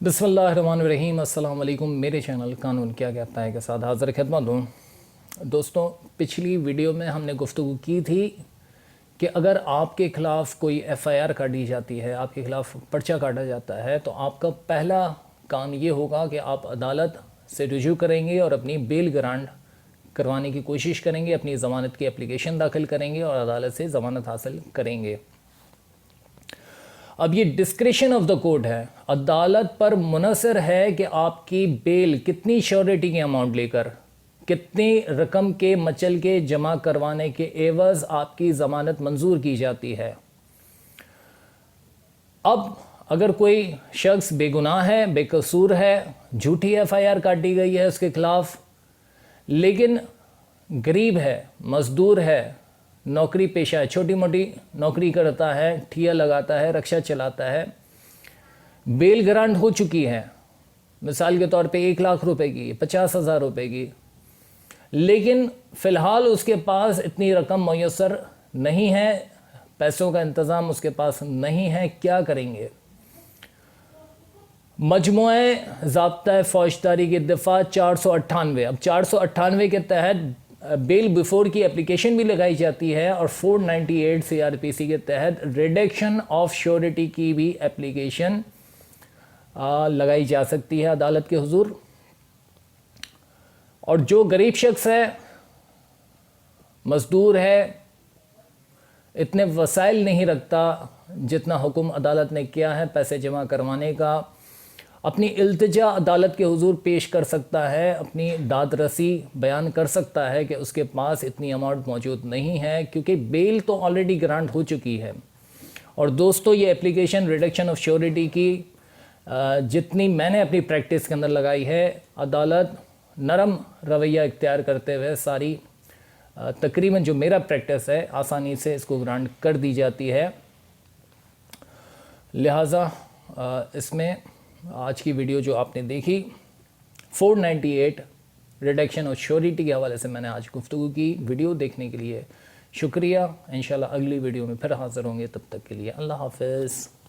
बिस्मिल्लाहिर्रहमानिर्रहीम। अस्सलाम वालेकुम। मेरे चैनल कानून क्या कहता है के साथ हाज़िर खिदमत हूँ। दोस्तों, पिछली वीडियो में हमने गुफ्तगू की थी कि अगर आपके ख़िलाफ़ कोई FIR काटी जाती है, आपके ख़िलाफ़ पर्चा काटा जाता है, तो आपका पहला काम ये होगा कि आप अदालत से रुजू करेंगे और अपनी बेल ग्रांट करवाने की कोशिश करेंगे, अपनी ज़मानत की एप्लीकेशन दाखिल करेंगे और अदालत से ज़मानत हासिल करेंगे। अब ये डिस्क्रिशन ऑफ द कोर्ट है, अदालत पर मुनहसर है कि आपकी बेल कितनी श्योरिटी की अमाउंट लेकर, कितनी रकम के मचल के जमा करवाने के एवज़ आपकी ज़मानत मंजूर की जाती है। अब अगर कोई शख्स बेगुनाह है, बेकसूर है, झूठी FIR काटी गई है उसके ख़िलाफ़, लेकिन गरीब है, मज़दूर है, नौकरी पेशा है, छोटी मोटी नौकरी करता है, ठिया लगाता है, रक्षा चलाता है, बेल ग्रांट हो चुकी है, मिसाल के तौर पे 1 लाख रुपए की, 50,000 रुपए की, लेकिन फ़िलहाल उसके पास इतनी रकम मुयस्सर नहीं है, पैसों का इंतज़ाम उसके पास नहीं है। क्या करेंगे? मजमूए ज़ाब्ता फ़ौजदारी के दफ़ा 498, अब 498 के तहत बेल बिफोर की एप्लीकेशन भी लगाई जाती है और 498 CRPC के तहत रिडक्शन ऑफ श्योरिटी की भी एप्लीकेशन लगाई जा सकती है अदालत के हुजूर। और जो गरीब शख्स है, मज़दूर है, इतने वसाइल नहीं रखता जितना हुक्म अदालत ने किया है पैसे जमा करवाने का, अपनी इल्तिजा अदालत के हुजूर पेश कर सकता है, अपनी दाद रसी बयान कर सकता है कि उसके पास इतनी अमाउंट मौजूद नहीं है, क्योंकि बेल तो ऑलरेडी ग्रांट हो चुकी है। और दोस्तों, ये एप्लीकेशन रिडक्शन ऑफ श्योरिटी की जितनी मैंने अपनी प्रैक्टिस के अंदर लगाई है, अदालत नरम रवैया इख्तियार करते हुए सारी तकरीबन जो मेरा प्रैक्टिस है आसानी से इसको ग्रांट कर दी जाती है। लिहाजा इसमें आज की वीडियो जो आपने देखी 498 रिडक्शन ऑफ श्योरिटी के हवाले से मैंने आज गुफ्तगू की। वीडियो देखने के लिए शुक्रिया। इंशाल्लाह अगली वीडियो में फिर हाज़िर होंगे, तब तक के लिए अल्लाह हाफ़िज़।